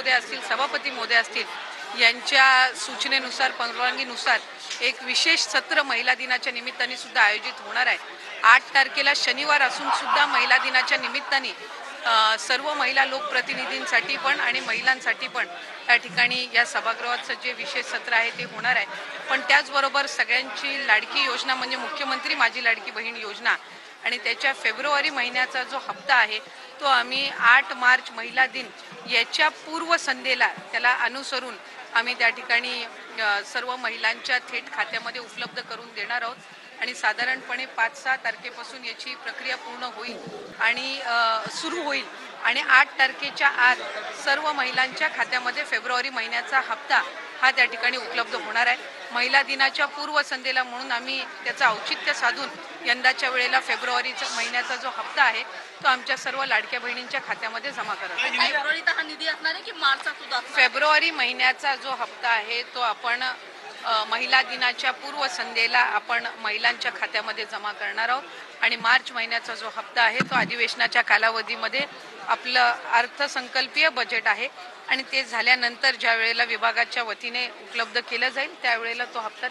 महोदय असतील, सभापती महोदय असतील यांच्या सूचनेनुसार, परवानगीनुसार एक विशेष सत्र महिला दिनाच्या निमित्ताने सुद्धा आयोजित होणार आहे। 8 तारखेला शनिवार असून सुद्धा महिला दिनाच्या निमित्ताने सर्व महिला लोकप्रतिनिधींसाठी पण आणि महिलांसाठी पण त्या ठिकाणी या सभागृहाचं जे विशेष सत्र आहे ते होणार आहे। पण त्याचबरोबर सगळ्यांची लाडकी योजना म्हणजे मुख्यमंत्री माझी लाडकी बहीण योजना आणि त्याच्या फेब्रुवारी महिन्याचा जो हप्ता आहे तो आम्ही 8 मार्च महिला दिन याच्या पूर्वसंध्येला त्याला अनुसरून आम्ही त्या ठिकाणी सर्व महिलांच्या थेट खात्यामध्ये उपलब्ध करून देणार आहोत आणि साधारणपणे 5-6 तारखेपासून याची प्रक्रिया पूर्ण होईल आणि सुरू होईल आणि 8 तारखेच्या आत सर्व महिलांच्या खात्यामध्ये फेब्रुवारी महिन्याचा हप्ता हा त्या ठिकाणी उपलब्ध होणार आहे। महिला दिनाच्या पूर्वसंध्येला म्हणून आम्ही त्याचं औचित्य साधून यंदाच्या वेळेला फेब्रुवारीचा महिन्याचा जो हप्ता आहे तो आमच्या सर्व लाडक्या बहिणींच्या खात्यामध्ये जमा करत आहोत। फेब्रुवारीत हा निधी असणार आहे की मार्चात सुद्धा? फेब्रुवारी महिन्याचा जो हप्ता आहे तो आपण महिला दिनाच्या पूर्वसंध्येला आपण महिलांच्या खात्यामध्ये जमा करणार आहोत आणि मार्च महिन्याचा जो हप्ता आहे तो अधिवेशनाच्या कालावधीमध्ये आपलं अर्थसंकल्पीय बजेट आहे आणि ते झाल्यानंतर ज्या वेळेला विभागाच्या वतीने उपलब्ध केलं जाईल त्यावेळेला तो हप्ता